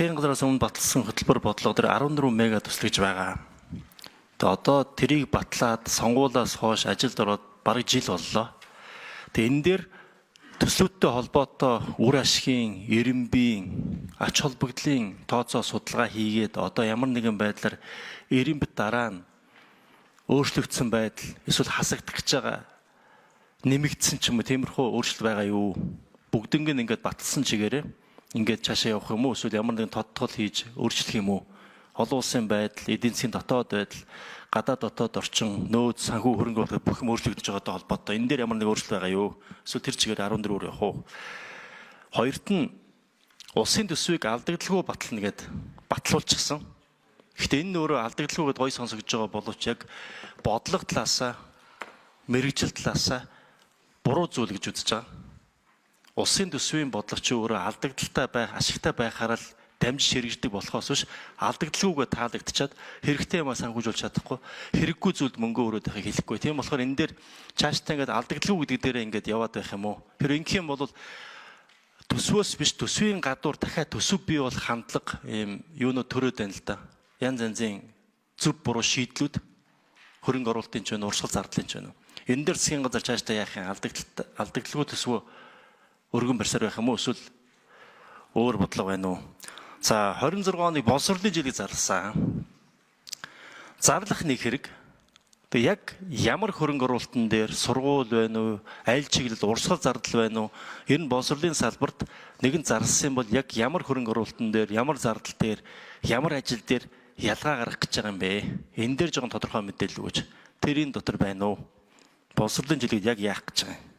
засгийн газраас өмнө баталсан хөтөлбөр бодлого дээр 14 мега төслөж байгаа. Тэгээ одоо тэрийг батлаад сонгуулиас хойш ажилд ороод бараг жил боллоо. Тэгээ энэ дээр төслүүдтэй холбоотой үр ашигын, эренбийн, ач холбогдлын тооцоо судалгаа хийгээд одоо ямар нэгэн байдлаар эренбит дараа нь өөрчлөгдсөн байдал эсвэл хасагдах гэж байгаа нэмэгдсэн ч юм уу тиймэрхүү өөрчлөлт байгаа юу? Бүгднийг ингээд баталсан чигээрээ ингээд цаашаа явах юм уу? Эсвэл ямар нэгэн тодтгол хийж өөрчлөх юм уу? Олон улсын байдал, эдийн засгийн дотоод байдал, гадаад дотоод орчин, нөөц, санхүү хөрөнгө оруулалт бүх юм өөрчлөгдөж байгаатай холбоотой. Энэ дээр ямар нэг өөрчлөлт байгаа юу? Эсвэл тэр чигээр 14-өөр явах уу? Хоёрт нь улсын төсвийг алдагдaltaгүй батална гэд батлуулчихсан. Гэхдээ энэ өөрөө алдагдaltaгүй гэд гоё сонсогдож байгаа боловч яг бодлого талаасаа, мэрэгжил талаасаа буруу зүйл гэж үзэж байгаа. Улсын төсвийн бодлого чи өөрөө алдагдaltaтай байх, ашигтай байхаараа л дамжиж хэрэгждэг болохоос биш алдагдaltaгүйгээ таалагдчихад хэрэгтэй юмаа санхүүжүүлж чадахгүй, хэрэггүй зүйлд мөнгө өрөөд байхыг хэлэхгүй. Тийм болохоор энэ дээр цаашдаа ингээд алдагдaltaгүй гэдэг дээрээ ингээд яваад байх юм уу? Тэр ингэх юм бол төсвөөс биш төсвийн гадуур дахиад төсөв бий болох хандлага ийм юунууд төрөөд байна л да. Янз янзын зөв буруу шийдлүүд хөрөнгө оруулалтын ч вэ, урсгал зардлын ч вэ. Энэ дээр засгийн газар цаашдаа яах юм? Алдагдaltaгүй төсвөө өргөн барьсаар байх юм уу? Эсвэл өөр бодлого байна уу? За 26 оны боловсролын жилийг зарласан. Зарлах нэг хэрэг. Тэгээ яг ямар хөрөнгө оруулалтын дээр сургууль байна уу, аль чиглэл урсгал зардал байна уу? Ер нь боловсролын салбарт нэгэн зарласан бол яг ямар хөрөнгө оруулалтын дээр, ямар зардал дээр, ямар ажил дээр ялгаа гаргах гэж байгаа юм бэ? Энэ дээр жоохон тодорхой мэдээлэл өгөөч. Тэрийн дотор байна уу? Боловсролын жилийг яг яах гэж байгаа юм?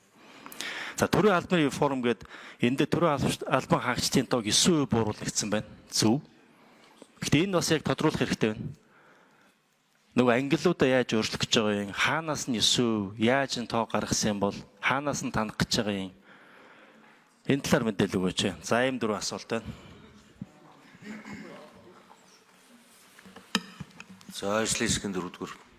За төрийн албаны реформ гээд энд дээр төрийн албан хаагчдын тоог 9% бууруулагдсан байна. Зөв. Гэхдээ энэ бас яг тодруулах хэрэгтэй байна. Нөгөө ангиллуудаа яаж өөрчлөх гэж байгаа юм? Хаанаас нь 9%, яаж энэ тоог гаргасан бол хаанаас нь танах гэж байгаа юм? Энэ талаар мэдээлэл өгөөч. За ийм дөрвөн асуулт байна. За ажлын хэсгийн дөрөвдүгээр.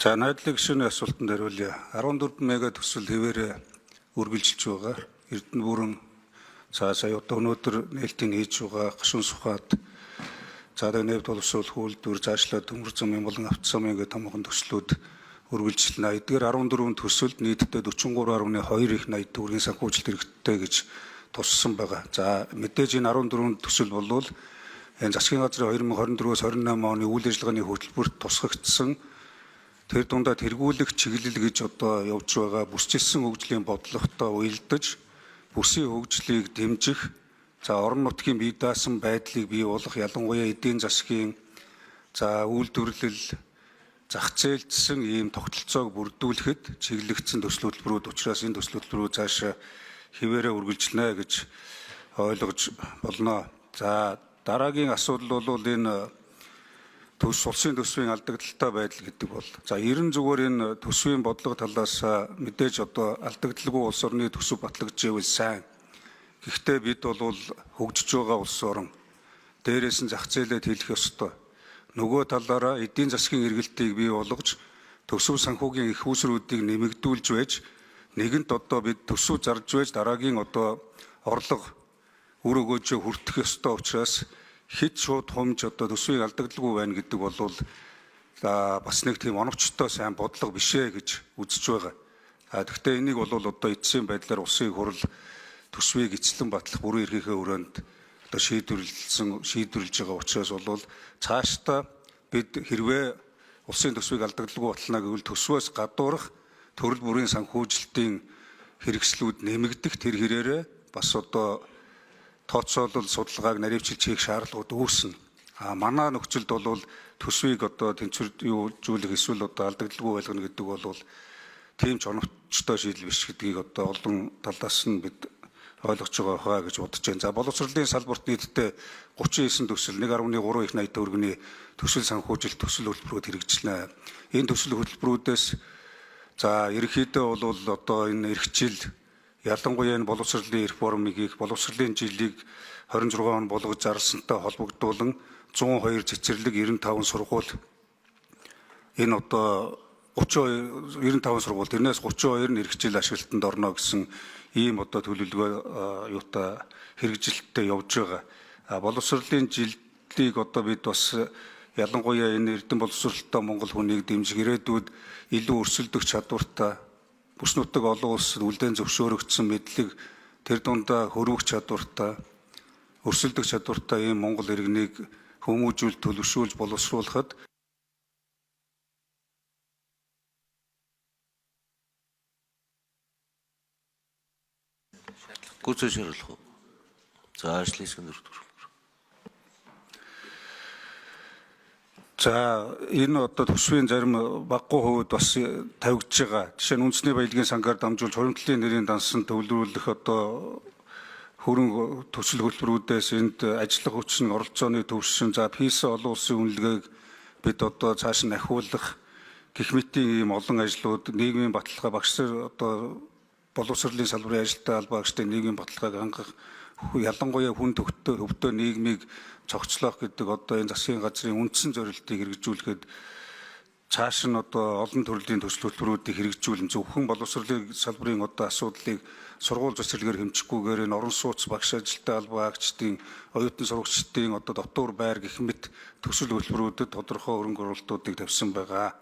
За найдлын гишүүний асуултанд хариулъя. 14 мега төсөл хэвээр үргэлжилж байгаа. Эрдэнэ бүрэн сая одоо өнөөдөр нээлтийг хийж байгаа гашуун сухад цаадаа нэвд боловсруулах үйлдвэр цаашлаад төмөр замын болон автосамын гэх томхон төслүүд үргэлжилнэ. Эдгээр 14 төсөлд нийтдээ 43.2 их 80 төгрөгийн санхүүжилт хэрэгтэй гэж туссан байгаа. За мэдээж энэ 14 төсөл болвол энэ засгийн газрын 2024-өөс 28 оны үйл ажиллагааны хөтөлбөрт тусгагдсан тэр дундаа тэргүүлэх чиглэл гэж одоо явж байгаа бүсчилсэн хөгжлийн бодлоготой уялдаж бүсийн хөгжлийг дэмжих, за орон нутгийн бие даасан байдлыг бий болгох, ялангуяа эдийн засгийн за үйлдвэрлэл зах зээлдсэн ийм тогтолцоог бүрдүүлэхэд чиглэгдсэн төсөл хөтөлбөрүүд учраас энэ төсөл хөтөлбөрүүд цаашаа хэвээрээ үргэлжлэнэ гэж ойлгож болно. За дараагийн асуудал бол энэ улсын төсвийн алдагдaltaй байдал гэдэг бол за ерэн зүгээр энэ төсвийн бодлого талаас мэдээж одоо алдагдaltaгүй улс орны төсөв батлагдчихвэл сайн. Гэхдээ бид бол хөгжиж байгаа улс орн дээрээс нь зах зээлээ хэлэх ёстой. Нөгөө талаараа эдийн засгийн эргэлтийг бий болгож төсөв санхүүгийн их үүсрүүдийг нэмэгдүүлж байж нэгэнт одоо бид төсөв зарж байж дараагийн одоо орлого үр өгөөжөө хүртэх ёстой учраас хэд шууд хумж одоо төсвийг алдагдaltaгүй байна гэдэг бол бас нэг тийм оновчтой сайн бодлого биш ээ гэж үзэж байгаа. Гэхдээ энийг бол одоо эцсийн байдлаар улсын хурал төсвийг эцлэн батлах бүрэн эрхийнхээ өрөөнд одоо шийдвэрлэж байгаа учраас бол цаашдаа бид хэрвээ улсын төсвийг алдагдaltaгүй батлана гэвэл төсвөөс гадуурх төрөл бүрийн санхүүжилтийн хэрэгслүүд нэмэгдэх тэр хэрээрээ бас одоо тооцоолол судалгааг наривчилж хийх шаардлагууд үүснэ. Манай нөхцөлд бол төсвийг одоо тэнцвэржүүлэх эсвэл одоо алдагдaltaгүй байлгана гэдэг бол тийм ч оновчтой шийдэл биш гэдгийг одоо олон талаас нь бид ойлгож байгаа хаа гэж бодож байна. За боловсролын салбарт нийтдээ 39 төсөл 1.3 их 80 төгрөгийн төсөл санхүүжилт төсөл хөтөлбөрүүд хэрэгжилнэ. Энэ төсөл хөтөлбөрүүдээс за ерөнхийдөө бол одоо энэ эрхчил ялангуяа энэ боловсролын реформыг хийх, боловсролын жилийг 26 он болгож зарлсантай холбогдуулан 102 цэцэрлэг 95 сургууль энэ одоо 32 95 сургууль тэрнээс 32 нь эх жил ашиглалтанд орно гэсэн ийм одоо төлөвлөгөө юутай хэрэгжилттэй явж байгаа. Боловсролын жилийг одоо бид бас ялангуяа энэ эрдэм боловсролтой Монгол хүнийг дэмжих ирээдүйд илүү өрсөлдөх чадвартай бүс нутаг олон улсад үлдээн зөвшөөрөгдсөн мэдлэг тэр дундаа хөрвөх чадвартай өрсөлдөх чадвартай ийм Монгол иргэнийг хүмүүжүүл төлөвшүүлж боловсруулахад Гүйцэтгэх шаардлага. За ажлын хэсгийн 4 дугаар. За энэ одоо төсвийн зарим баггүй хувьд бас тавигдж байгаа. Жишээ нь үндэсний баялагын сангаар дамжуулж хуримтлалын нэрийн дансан төвлөрүүлэх одоо хөрөнгө төсөл хөтөлбөрүүдээс энд ажиллах хүчин оролцооны төвшин за ПИСА олон улсын үнэлгээг бид одоо цааш нь ахиулах гэх мэтийн ийм олон ажлууд нийгмийн баталгаа багш нар одоо боловсролын салбарын ажилтны албан агчдын нийгмийн баталгааг хангах ялангуяа хүн төвтэй нийгмийг цогцлоох гэдэг одоо энэ засгийн газрын үндсэн зорилтыг хэрэгжүүлэхэд цааш нь одоо олон төрлийн төсөл хөтөлбөрүүдийг хэрэгжүүлэн зөвхөн боловсролын салбарын одоо асуудлыг сургууль цэцэрлэгээр хэмжихгүйгээр энэ орон сууц багш ажилтны албан агчдын оюутан сурагчдын одоо дотуур байр гэх мэт төсөл хөтөлбөрүүдэд тодорхой хөрөнгө оруулалтуудыг тавьсан байгаа.